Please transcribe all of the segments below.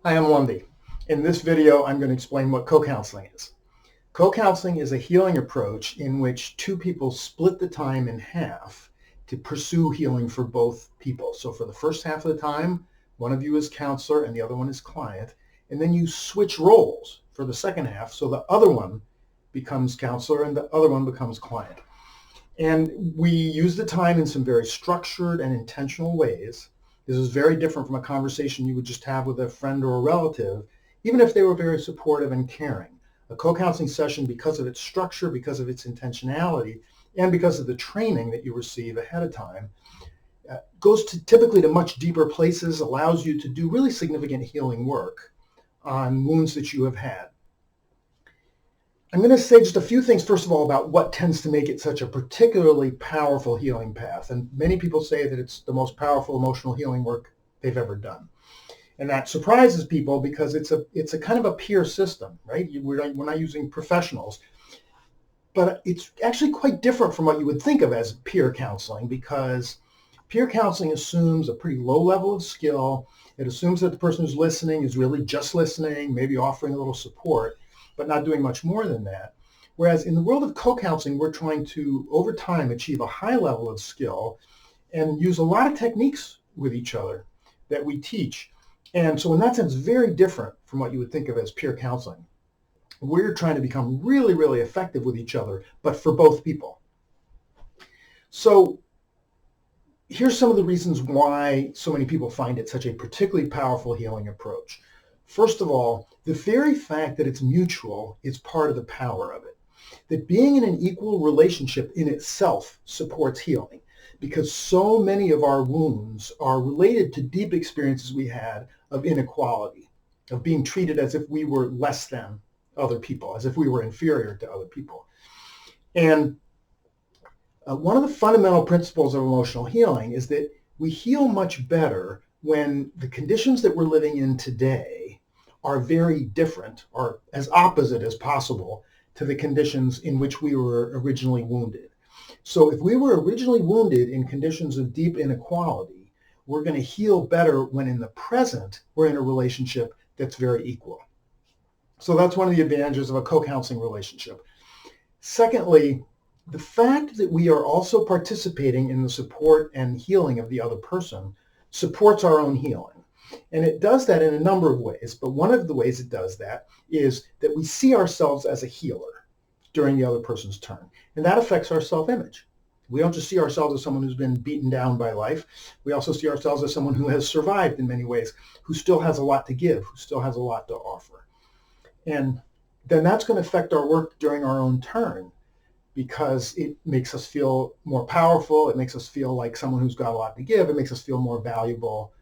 Hi, I'm Lundy. In this video, I'm going to explain what co-counseling is. Co-counseling is a healing approach in which two people split the time in half to pursue healing for both people. So for the first half of the time, one of you is counselor and the other one is client, and then you switch roles for the second half so the other one becomes counselor and the other one becomes client. And we use the time in some very structured and intentional ways. This is very different from a conversation you would just have with a friend or a relative, even if they were very supportive and caring. A co-counseling session, because of its structure, because of its intentionality, and because of the training that you receive ahead of time, goes typically to much deeper places, allows you to do really significant healing work on wounds that you have had. I'm going to say just a few things, first of all, about what tends to make it such a particularly powerful healing path. And many people say that it's the most powerful emotional healing work they've ever done. And that surprises people because it's a kind of a peer system, right? We're not using professionals. But it's actually quite different from what you would think of as peer counseling, because peer counseling assumes a pretty low level of skill. It assumes that the person who's listening is really just listening, maybe offering a little support, but not doing much more than that. Whereas in the world of co-counseling, we're trying to, over time, achieve a high level of skill and use a lot of techniques with each other that we teach. And so in that sense, very different from what you would think of as peer counseling. We're trying to become really, really effective with each other, but for both people. So here's some of the reasons why so many people find it such a particularly powerful healing approach. First of all, the very fact that it's mutual is part of the power of it. That being in an equal relationship in itself supports healing, because so many of our wounds are related to deep experiences we had of inequality, of being treated as if we were less than other people, as if we were inferior to other people. And one of the fundamental principles of emotional healing is that we heal much better when the conditions that we're living in today are very different, or as opposite as possible, to the conditions in which we were originally wounded. So if we were originally wounded in conditions of deep inequality, we're going to heal better when in the present we're in a relationship that's very equal. So that's one of the advantages of a co-counseling relationship. Secondly, the fact that we are also participating in the support and healing of the other person supports our own healing. And it does that in a number of ways, but one of the ways it does that is that we see ourselves as a healer during the other person's turn. And that affects our self-image. We don't just see ourselves as someone who's been beaten down by life. We also see ourselves as someone who has survived in many ways, who still has a lot to give, who still has a lot to offer. And then that's going to affect our work during our own turn, because it makes us feel more powerful. It makes us feel like someone who's got a lot to give. It makes us feel more valuable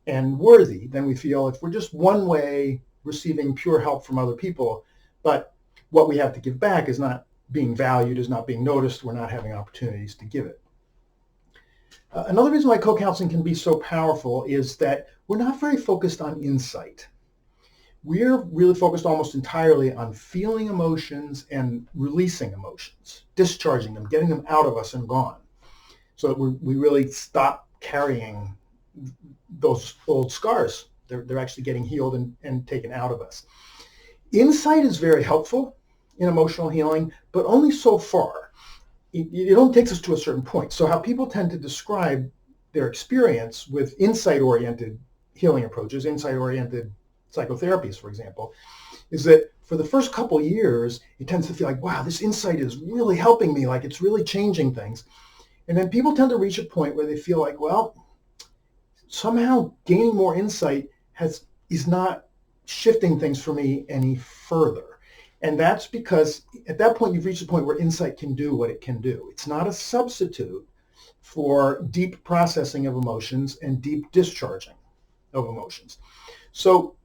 and worthy than we feel if we're just one way receiving pure help from other people, but what we have to give back is not being valued, is not being noticed. We're not having opportunities to give it. Another reason why co-counseling can be so powerful is that we're not very focused on insight. We're really focused almost entirely on feeling emotions and releasing emotions, discharging them, getting them out of us and gone, so that we really stop carrying those old scars. They're actually getting healed and taken out of us. Insight is very helpful in emotional healing, but only so far. It only takes us to a certain point. So how people tend to describe their experience with insight-oriented healing approaches, insight-oriented psychotherapies, for example, is that for the first couple years, it tends to feel like, wow, this insight is really helping me, like it's really changing things. And then people tend to reach a point where they feel like, well, somehow gaining more insight is not shifting things for me any further. And that's because at that point, you've reached a point where insight can do what it can do. It's not a substitute for deep processing of emotions and deep discharging of emotions. So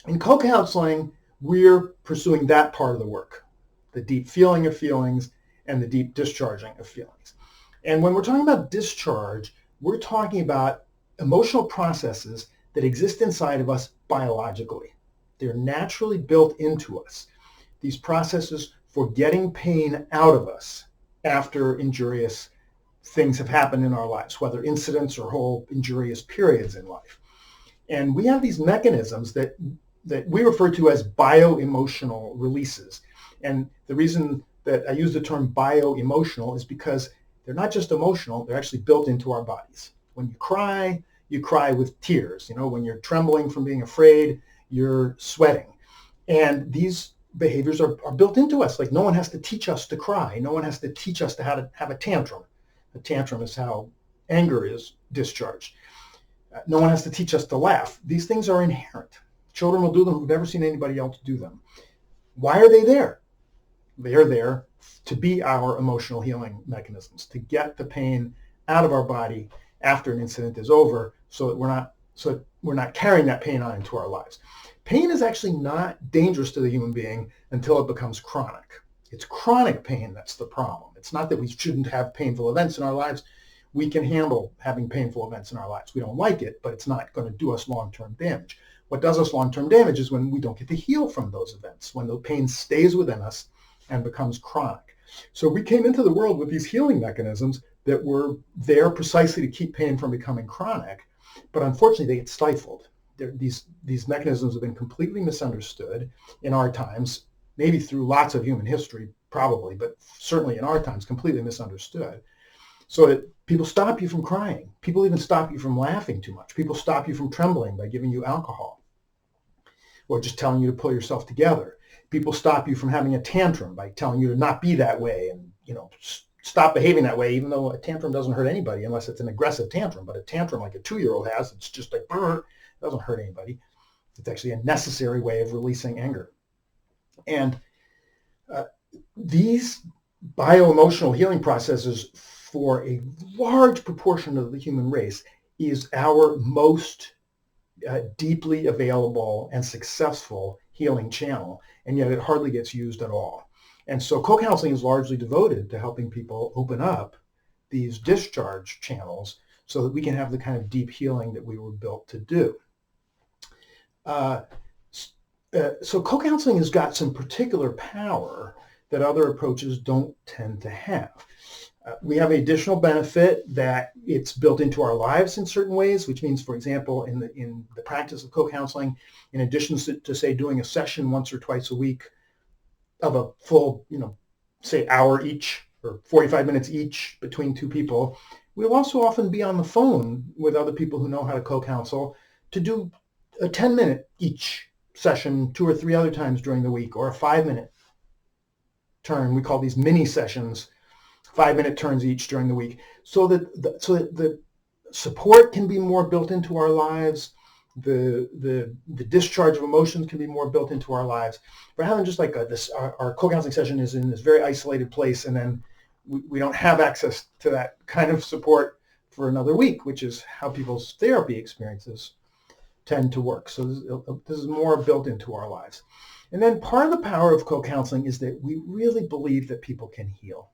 in co-counseling, we're pursuing that part of the work, the deep feeling of feelings and the deep discharging of feelings. And when we're talking about discharge, we're talking about emotional processes that exist inside of us biologically. They're naturally built into us. These processes for getting pain out of us after injurious things have happened in our lives, whether incidents or whole injurious periods in life. And we have these mechanisms that we refer to as bio-emotional releases. And the reason that I use the term bio-emotional is because they're not just emotional, they're actually built into our bodies. When you cry with tears. When you're trembling from being afraid, you're sweating. And these behaviors are built into us. Like, no one has to teach us to cry. No one has to teach us how to have a tantrum. A tantrum is how anger is discharged. No one has to teach us to laugh. These things are inherent. Children will do them who've never seen anybody else do them. Why are they there? They are there to be our emotional healing mechanisms, to get the pain out of our body after an incident is over, so that we're not carrying that pain on into our lives. Pain is actually not dangerous to the human being until it becomes chronic. It's chronic pain that's the problem. It's not that we shouldn't have painful events in our lives. We can handle having painful events in our lives. We don't like it, but it's not going to do us long-term damage. What does us long-term damage is when we don't get to heal from those events, when the pain stays within us and becomes chronic. So we came into the world with these healing mechanisms that were there precisely to keep pain from becoming chronic, but unfortunately they get stifled. These mechanisms have been completely misunderstood in our times, maybe through lots of human history, probably, but certainly in our times, completely misunderstood. So that people stop you from crying. People even stop you from laughing too much. People stop you from trembling by giving you alcohol or just telling you to pull yourself together. People stop you from having a tantrum by telling you to not be that way and, stop behaving that way, even though a tantrum doesn't hurt anybody unless it's an aggressive tantrum. But a tantrum like a 2-year-old has, it's just like, doesn't hurt anybody. It's actually a necessary way of releasing anger. And these bio-emotional healing processes for a large proportion of the human race is our most deeply available and successful healing channel, and yet it hardly gets used at all. And so co-counseling is largely devoted to helping people open up these discharge channels so that we can have the kind of deep healing that we were built to do. So co-counseling has got some particular power that other approaches don't tend to have. We have an additional benefit that it's built into our lives in certain ways, which means, for example, in the practice of co-counseling, in addition to say doing a session once or twice a week of a full, say hour each or 45 minutes each between two people, we'll also often be on the phone with other people who know how to co-counsel to do a 10-minute each session 2 or 3 other times during the week, or a 5-minute turn. We call these mini sessions, 5-minute turns each during the week, so that the support can be more built into our lives. The discharge of emotions can be more built into our lives. Rather than just like our co-counseling session is in this very isolated place, and then we don't have access to that kind of support for another week, which is how people's therapy experiences tend to work. So this is more built into our lives. And then part of the power of co-counseling is that we really believe that people can heal,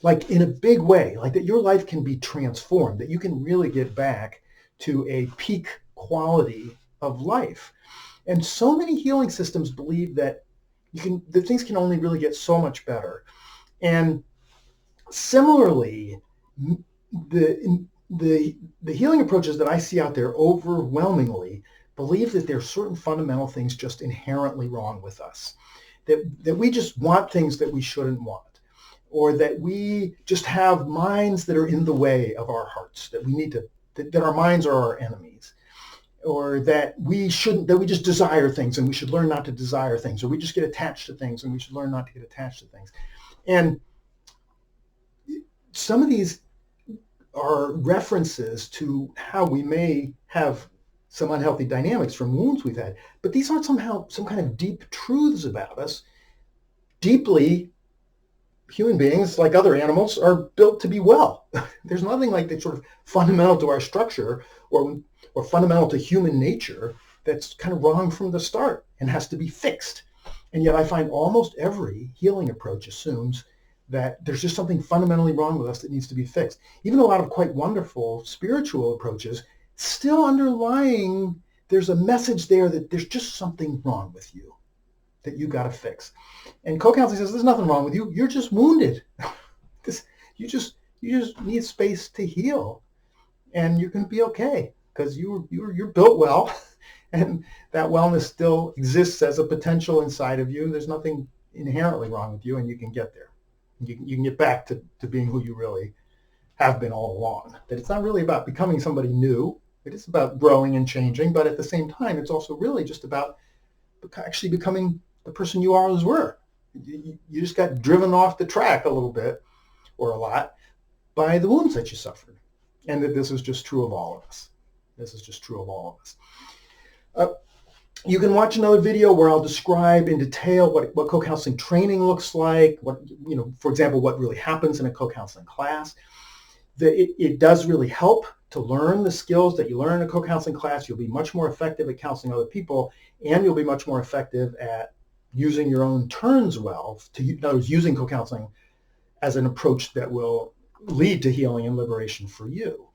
like in a big way, like that your life can be transformed, that you can really get back to a peak quality of life. And so many healing systems believe that things can only really get so much better. And similarly, the healing approaches that I see out there overwhelmingly believe that there are certain fundamental things just inherently wrong with us, that we just want things that we shouldn't want, or that we just have minds that are in the way of our hearts, that our minds are our enemies, or that we just desire things and we should learn not to desire things, or we just get attached to things and we should learn not to get attached to things. And some of these are references to how we may have some unhealthy dynamics from wounds we've had, but these aren't somehow some kind of deep truths about us. Deeply, human beings, like other animals, are built to be well. There's nothing like that sort of fundamental to our structure or fundamental to human nature that's kind of wrong from the start and has to be fixed. And yet I find almost every healing approach assumes that there's just something fundamentally wrong with us that needs to be fixed. Even a lot of quite wonderful spiritual approaches, still underlying, there's a message there that there's just something wrong with you that you got to fix. And co-counseling says there's nothing wrong with you. You're just wounded. You just need space to heal, and you're going to be okay. because you're built well, and that wellness still exists as a potential inside of you. There's nothing inherently wrong with you, and you can get there. You can get back to being who you really have been all along. That it's not really about becoming somebody new. It is about growing and changing, but at the same time, it's also really just about actually becoming the person you always were. You just got driven off the track a little bit or a lot by the wounds that you suffered. And that this is just true of all of us. This is just true of all of us. You can watch another video where I'll describe in detail what co-counseling training looks like, for example, what really happens in a co-counseling class. It does really help to learn the skills that you learn in a co-counseling class. You'll be much more effective at counseling other people, and you'll be much more effective at using your own turns well, in other words, using co-counseling as an approach that will lead to healing and liberation for you.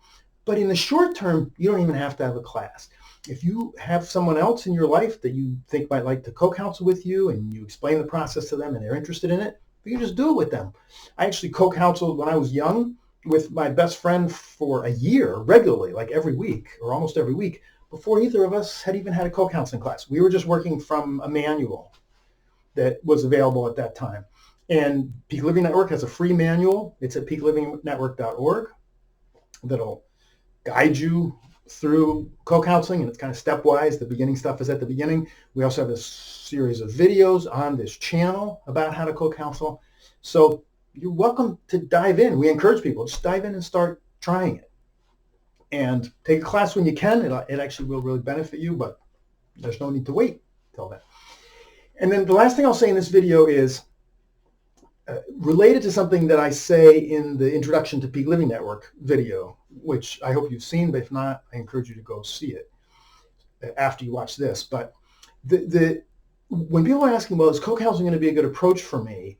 But in the short term, you don't even have to have a class. If you have someone else in your life that you think might like to co-counsel with you and you explain the process to them and they're interested in it, you can just do it with them. I actually co-counseled when I was young with my best friend for a year regularly, like every week or almost every week, before either of us had even had a co-counseling class. We were just working from a manual that was available at that time. And Peak Living Network has a free manual. It's at peaklivingnetwork.org that'll guide you through co-counseling, and it's kind of stepwise. The beginning stuff is at the beginning. We also have a series of videos on this channel about how to co-counsel. So you're welcome to dive in. We encourage people, just dive in and start trying it. And take a class when you can. It actually will really benefit you, but there's no need to wait till then. And then the last thing I'll say in this video is related to something that I say in the Introduction to Peak Living Network video, which I hope you've seen, but if not, I encourage you to go see it after you watch this. But when people are asking, well, is co-counseling going to be a good approach for me?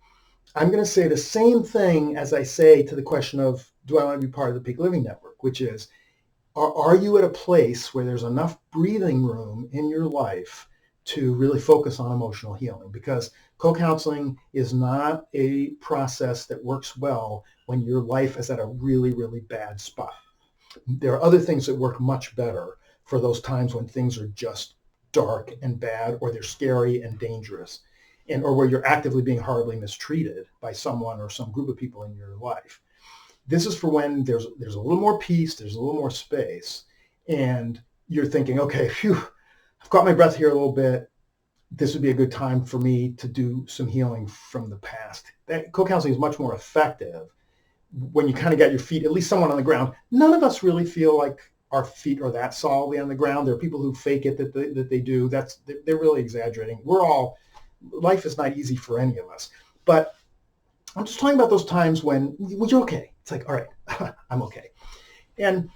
I'm going to say the same thing as I say to the question of, do I want to be part of the Peak Living Network, which is, are you at a place where there's enough breathing room in your life to really focus on emotional healing? Because co-counseling is not a process that works well when your life is at a really, really bad spot. There are other things that work much better for those times when things are just dark and bad, or they're scary and dangerous, or where you're actively being horribly mistreated by someone or some group of people in your life. This is for when there's a little more peace, there's a little more space, and you're thinking, okay, phew, I've caught my breath here a little bit. This would be a good time for me to do some healing from the past. That co-counseling is much more effective when you kind of got your feet, at least somewhat on the ground. None of us really feel like our feet are that solidly on the ground. There are people who fake it that they do. They're really exaggerating. Life is not easy for any of us. But I'm just talking about those times when you're okay. It's like, all right, I'm okay. And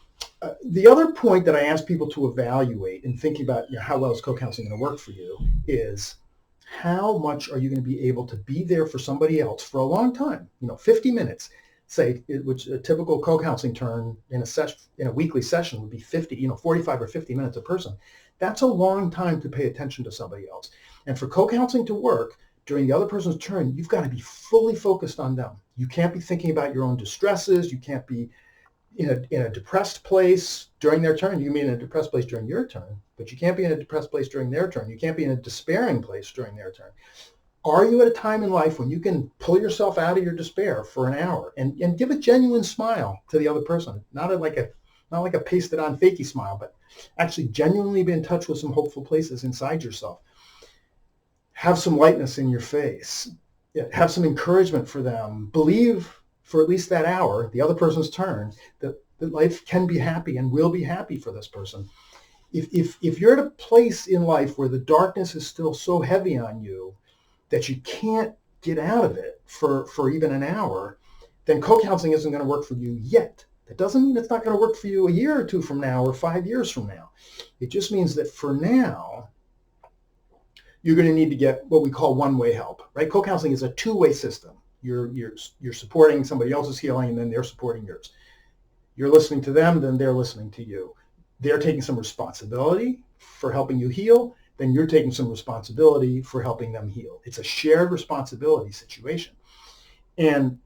the other point that I ask people to evaluate in thinking about how well is co-counseling going to work for you is, how much are you going to be able to be there for somebody else for a long time? 50 minutes, say, which a typical co-counseling turn in a weekly session would be 45 or 50 minutes a person. That's a long time to pay attention to somebody else. And for co-counseling to work during the other person's turn, you've got to be fully focused on them. You can't be thinking about your own distresses. You can't be in a depressed place during their turn. You can be in a depressed place during your turn, but you can't be in a depressed place during their turn. You can't be in a despairing place during their turn. Are you at a time in life when you can pull yourself out of your despair for an hour and give a genuine smile to the other person? Not like a pasted on fakey smile, but actually genuinely be in touch with some hopeful places inside yourself. Have some lightness in your face. Have some encouragement for them. Believe for at least that hour, the other person's turn, that life can be happy and will be happy for this person. If you're at a place in life where the darkness is still so heavy on you that you can't get out of it for even an hour, then co-counseling isn't going to work for you yet. That doesn't mean it's not going to work for you a year or two from now or 5 years from now. It just means that for now, you're going to need to get what we call one-way help, right? Co-counseling is a two-way system. You're supporting somebody else's healing, and then they're supporting yours. You're listening to them, then they're listening to you. They're taking some responsibility for helping you heal, then you're taking some responsibility for helping them heal. It's a shared responsibility situation. And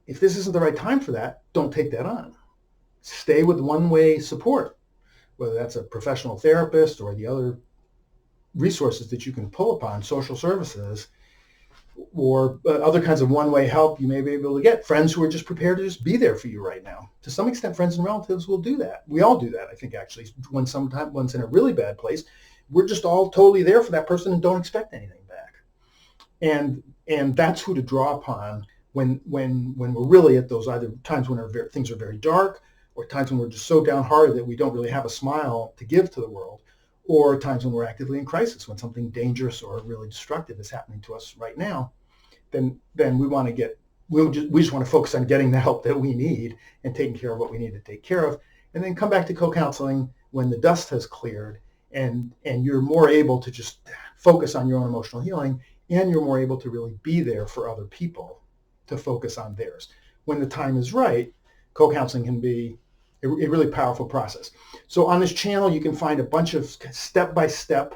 if this isn't the right time for that, don't take that on. stay with one-way support, whether that's a professional therapist or the other resources that you can pull upon, social services, or other kinds of one-way help you may be able to get. Friends who are just prepared to just be there for you right now. To some extent, friends and relatives will do that. We all do that, I think, actually. When sometimes one's in a really bad place, we're just all totally there for that person and don't expect anything back. And that's who to draw upon when we're really at those either times when things are very dark, or times when we're just so downhearted that we don't really have a smile to give to the world, or times when we're actively in crisis, when something dangerous or really destructive is happening to us right now. Then we just want to focus on getting the help that we need and taking care of what we need to take care of, and then come back to co-counseling when the dust has cleared and you're more able to just focus on your own emotional healing, and you're more able to really be there for other people to focus on theirs. When the time is right, co-counseling can be a really powerful process. So on this channel, you can find a bunch of step-by-step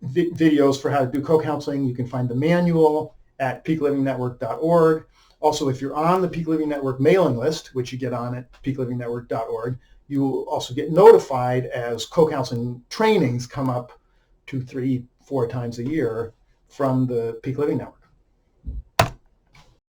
videos for how to do co-counseling. You can find the manual at peaklivingnetwork.org. Also, if you're on the Peak Living Network mailing list, which you get on at peaklivingnetwork.org, you will also get notified as co-counseling trainings come up 2, 3, 4 times a year from the Peak Living Network.